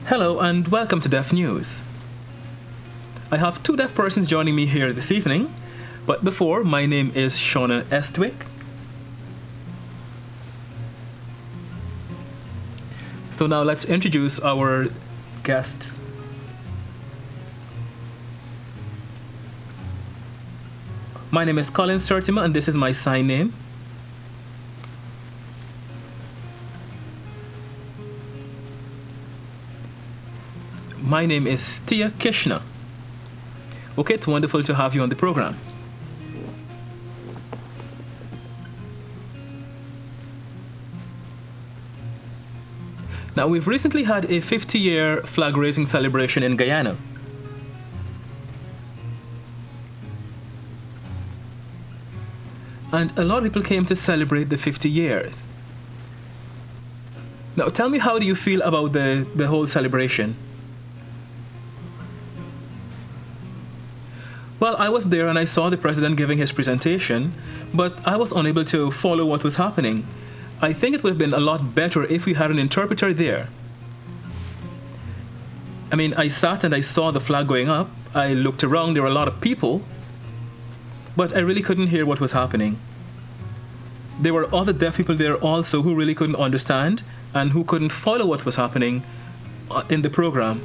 Hello and welcome to Deaf News. I have two deaf persons joining me here this evening, but before, my name is Shauna Estwick. So now let's introduce our guests. My name is Colin Sertima and this is my sign name. My name is Stia Kishna. Okay, it's wonderful to have you on the program. Now, we've recently had a 50-year flag-raising celebration in Guyana. And a lot of people came to celebrate the 50 years. Now, tell me, how do you feel about the whole celebration? Well, I was there and I saw the president giving his presentation, but I was unable to follow what was happening. I think it would have been a lot better if we had an interpreter there. I mean, I sat and I saw the flag going up. I looked around, there were a lot of people, but I really couldn't hear what was happening. There were other deaf people there also who really couldn't understand and who couldn't follow what was happening in the program.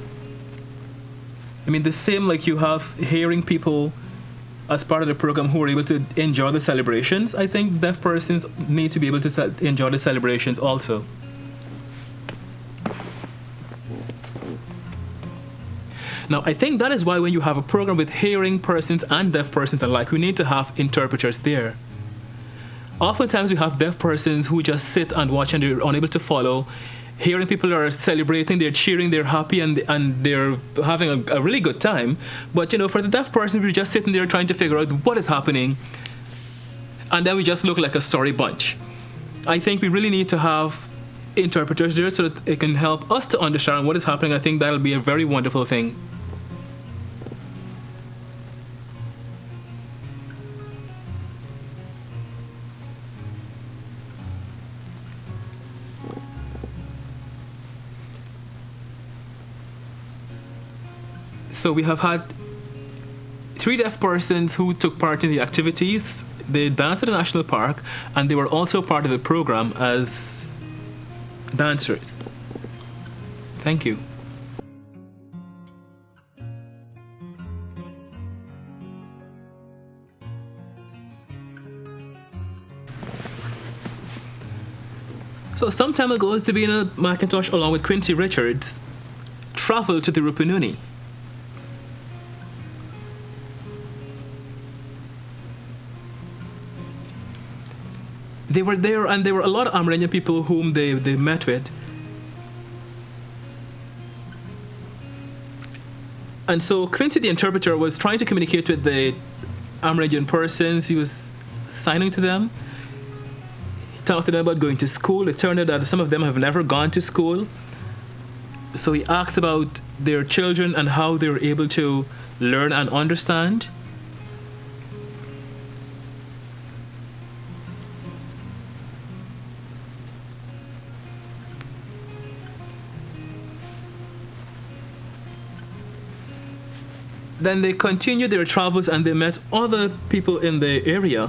I mean, the same like you have hearing people as part of the program who are able to enjoy the celebrations. I think deaf persons need to be able to enjoy the celebrations also. Now, I think that is why when you have a program with hearing persons and deaf persons alike, we need to have interpreters there. Oftentimes we have deaf persons who just sit and watch and they're unable to follow. Hearing people are celebrating, they're cheering, they're happy, and they're having a really good time. But, you know, for the deaf person, we're just sitting there trying to figure out what is happening. And then we just look like a sorry bunch. I think we really need to have interpreters there so that it can help us to understand what is happening. I think that'll be a very wonderful thing. So we have had 3 deaf persons who took part in the activities. They danced at the national park and they were also part of the program as dancers. Thank you. So some time ago, Sabina McIntosh along with Quincy Richards traveled to the Rupununi. They were there, and there were a lot of Amerindian people whom they met with. And so Quincy, the interpreter, was trying to communicate with the Amerindian persons. He was signing to them. He talked to them about going to school. It turned out that some of them have never gone to school. So he asked about their children and how they were able to learn and understand. Then they continued their travels and they met other people in the area.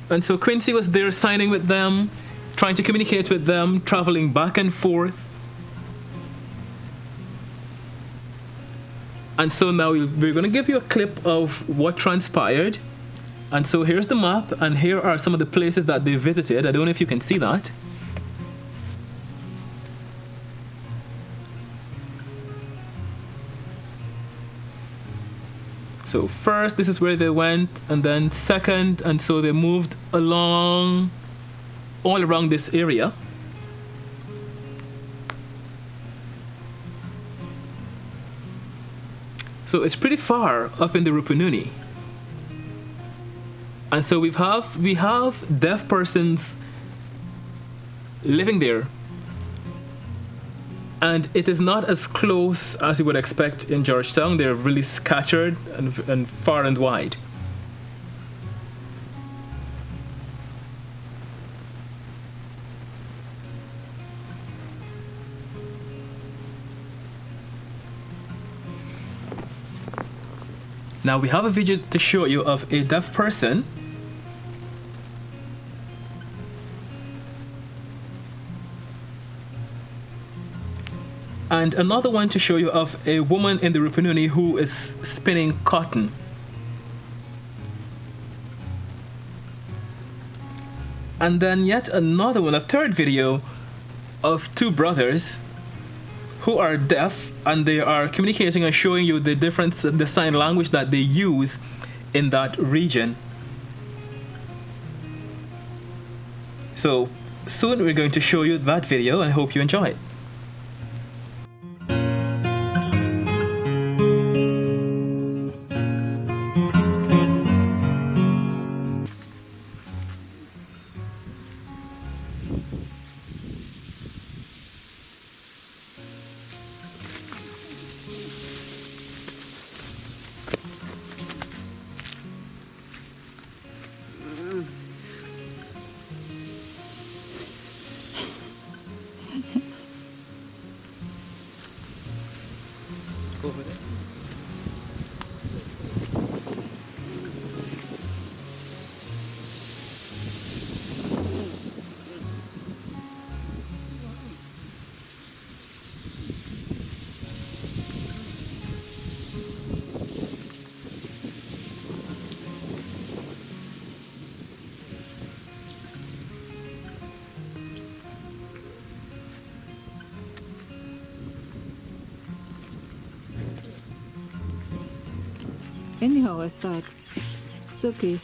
And so Quincy was there signing with them, trying to communicate with them, traveling back and forth. And so now we're going to give you a clip of what transpired. And so here's the map, and here are some of the places that they visited. I don't know if you can see that. So first, this is where they went, and then second, and so they moved along, all around this area. So it's pretty far up in the Rupununi. And so we have deaf persons living there And it is not as close as you would expect in Georgetown. They're really scattered and far and wide. Now we have a video to show you of a deaf person and another one to show you of a woman in the Rupununi who is spinning cotton. And then yet another one, a third video of two brothers who are deaf, and they are communicating and showing you the difference, the sign language that they use in that region. So soon we're going to show you that video, and I hope you enjoy it. Over there. Anyhow, I start. It's okay.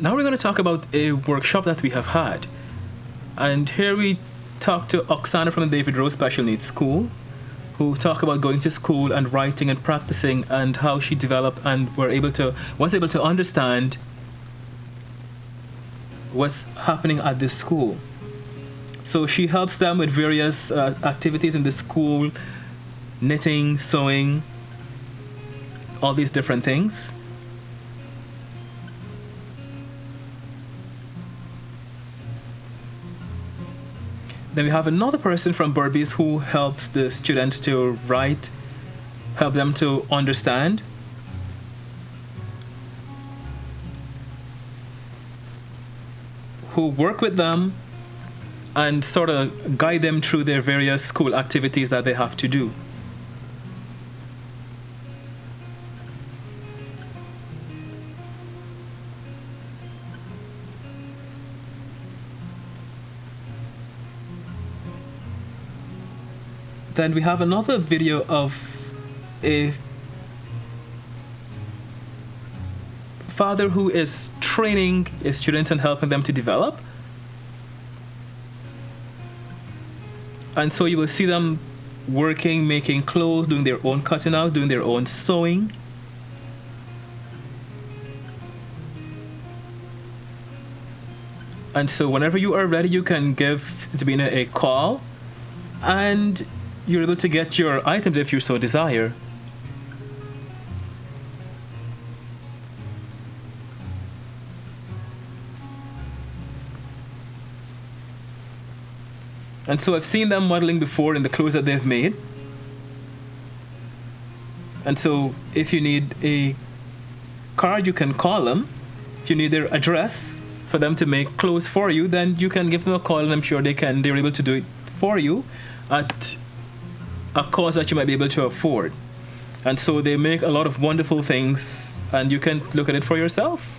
Now we're going to talk about a workshop that we have had. And here we talk to Oksana from the David Rose Special Needs School, who talk about going to school and writing and practicing and how she developed and was able to understand what's happening at this school. So she helps them with various activities in the school, knitting, sewing, all these different things. Then we have another person from Berbice who helps the students to write, help them to understand. Who work with them and sort of guide them through their various school activities that they have to do. then we have another video of a father who is training his students and helping them to develop. And so you will see them working, making clothes, doing their own cutting out, doing their own sewing. And so whenever you are ready, you can give Zabina a call and you're able to get your items if you so desire. And so I've seen them modeling before in the clothes that they've made. And so if you need a card, you can call them. If you need their address for them to make clothes for you, then you can give them a call and I'm sure they're able to do it for you at a cost that you might be able to afford. And so they make a lot of wonderful things and you can look at it for yourself.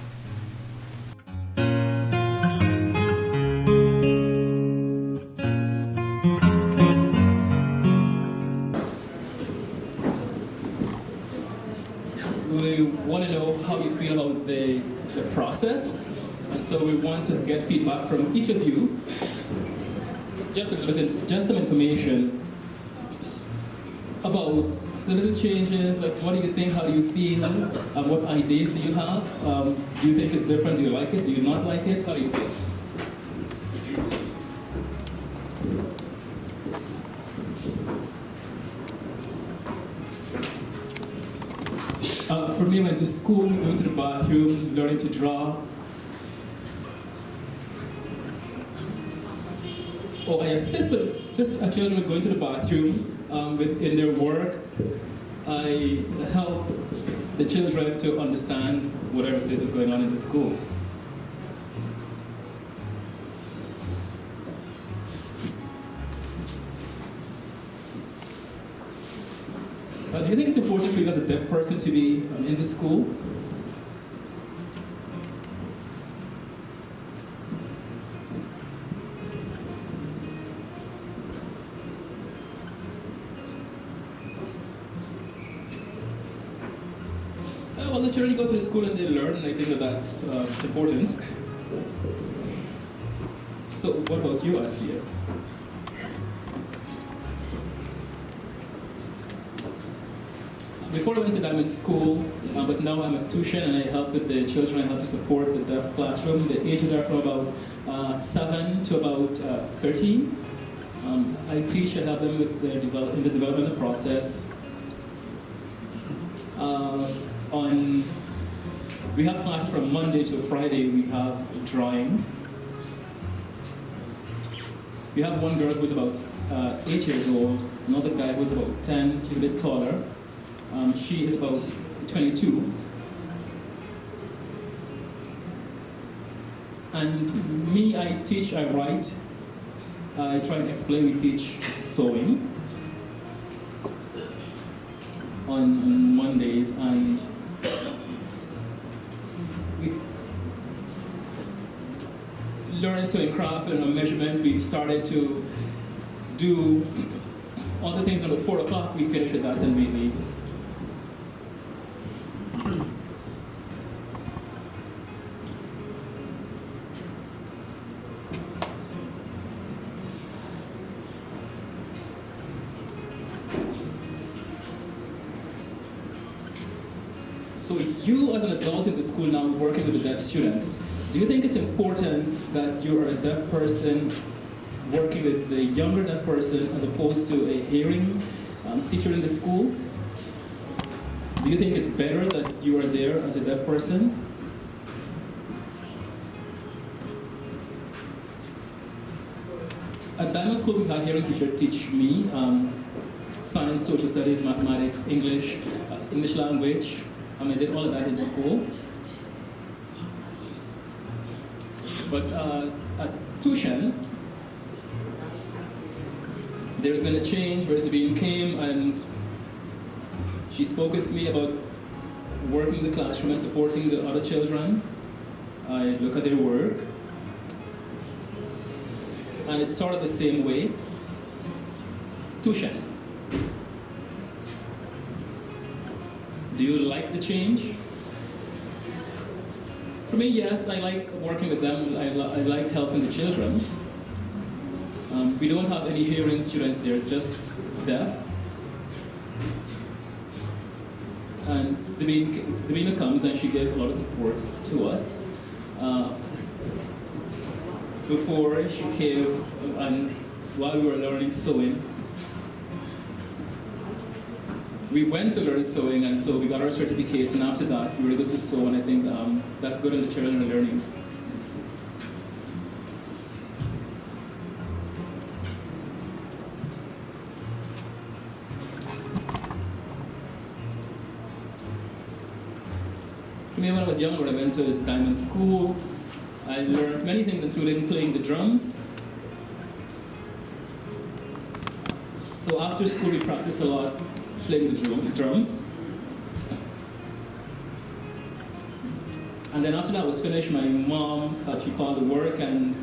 We want to know how you feel about the process, and so we want to get feedback from each of you. Just some information about the little changes, like what do you think, how do you feel, what ideas do you have? Do you think it's different? Do you like it? Do you not like it? How do you feel? For me, I went to school, going to the bathroom, learning to draw. I assist children with going to the bathroom in their work. I help the children to understand whatever it is going on in the school. Do you think it's important for you as a deaf person to be in the school? Well, the children go to the school and they learn, and I think that's important. So, what about you, Asiya? Before I went to Diamond School, but now I'm a tuition and I help with the children. I help to support the deaf classroom. The ages are from about 7 to about 13. I teach, I help them with in the development process. We have classes from Monday to Friday. We have drawing. We have one girl who's about 8 years old, another guy who's about 10, she's a bit taller. She is about 22. And me, I teach, I write, I try and explain, we teach sewing on Mondays, and we learn sewing craft and measurement. We've started to do all the things. At 4 o'clock we finish with that and we leave. So you, as an adult in the school now, working with the deaf students, do you think it's important that you are a deaf person working with the younger deaf person as opposed to a hearing teacher in the school? Do you think it's better that you are there as a deaf person? At Diamond School, we had a hearing teacher teach me science, social studies, mathematics, English, English language. I did all of that in school. But at tuition, there's been a change where Zabine came and she spoke with me about working in the classroom and supporting the other children. I look at their work. And it's sort of the same way. Tuition. Do you like the change? For me, yes, I like working with them. I like helping the children. We don't have any hearing students there, just deaf. And Sabina comes and she gives a lot of support to us. Before she came, and while we were learning sewing, we went to learn sewing, and so we got our certificates, and after that we were able to sew, and I think that's good, and the children are learning. For me, when I was younger, I went to Diamond School. I learned many things, including playing the drums. So after school, we practiced a lot playing the drums. And then after that was finished, my mom she called to work, and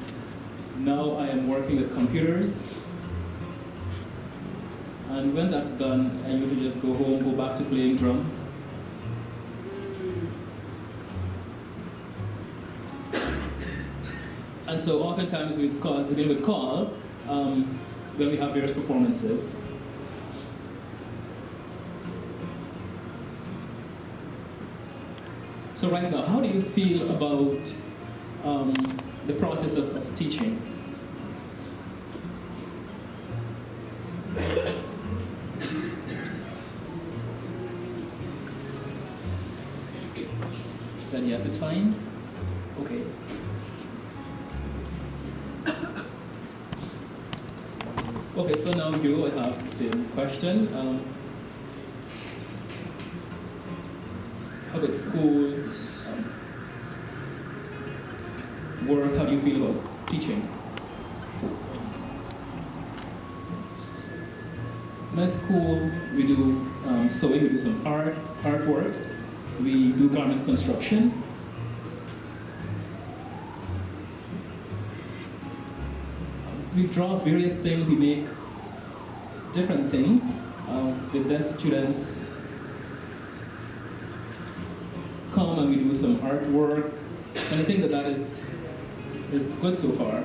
now I am working with computers. And when that's done, I usually just go home, go back to playing drums. And so oftentimes we'd call when we have various performances. So right now, how do you feel about the process of teaching? Is that yes, it's fine? Okay. Okay, so now you, I have the same question. How about school, work, how do you feel about teaching? My school, we do sewing, we do some artwork, we do garment construction. We draw various things, we make different things. The deaf students come and we do some artwork, and I think that is good so far.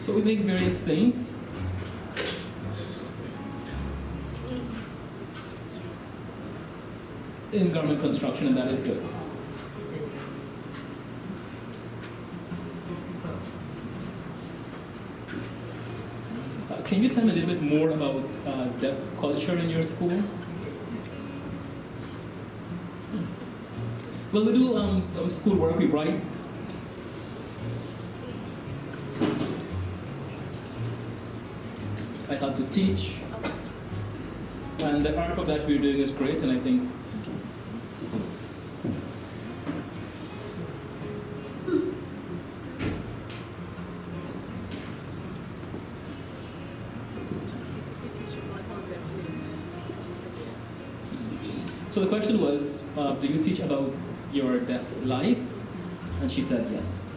So we make various things. In garment construction, and that is good. Can you tell me a little bit more about deaf culture in your school? Well, we do some school work, we write. I have to teach. And the artwork that we're doing is great, and I think so the question was, do you teach about your deaf life? And she said yes.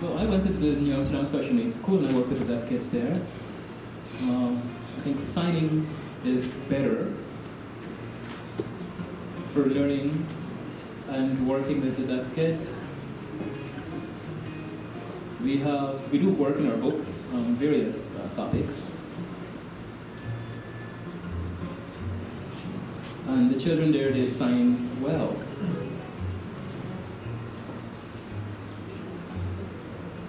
Well, I went to the New Amsterdam Special Needs School and I work with the deaf kids there. I think signing is better for learning and working with the deaf kids. We do work in our books on various topics. And the children there, they sign well.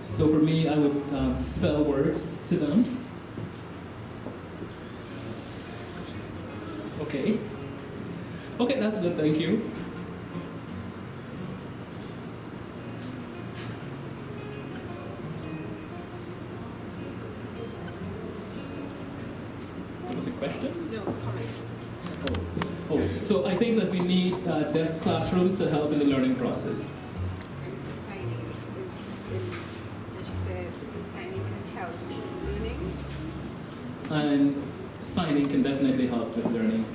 So for me, I would spell words to them. Okay. Okay, that's good, thank you. What was the question? No, comment. Oh, so I think that we need deaf classrooms to help in the learning process. Signing, as you said, signing can help in learning. And signing can definitely help with learning.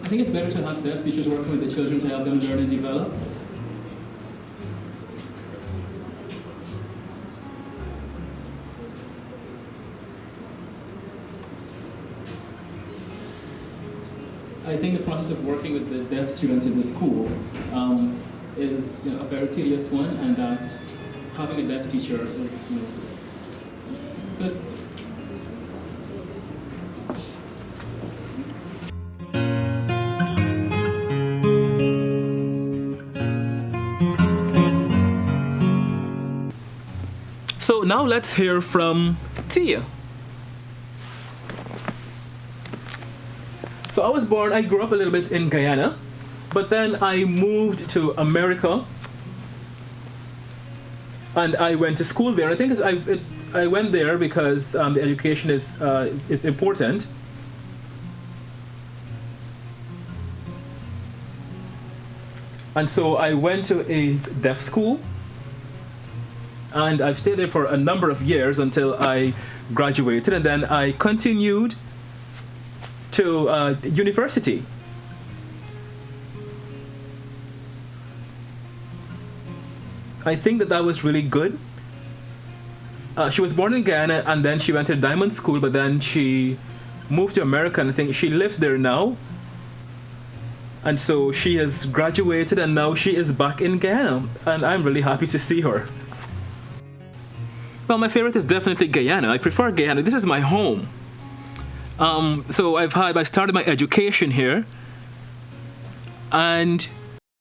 I think it's better to have deaf teachers working with the children to help them learn and develop. I think the process of working with the deaf students in the school is a very tedious one, and that having a deaf teacher is good. So now let's hear from Tia. So I grew up a little bit in Guyana, but then I moved to America and I went to school there. I think I went there because the education is important. And so I went to a deaf school, and I've stayed there for a number of years until I graduated, and then I continued to university. I think that was really good. She was born in Guyana, and then she went to Diamond School, but then she moved to America, and I think she lives there now. And so she has graduated, and now she is back in Guyana, and I'm really happy to see her. Well, my favorite is definitely Guyana. I prefer Guyana. This is my home. So I started my education here, and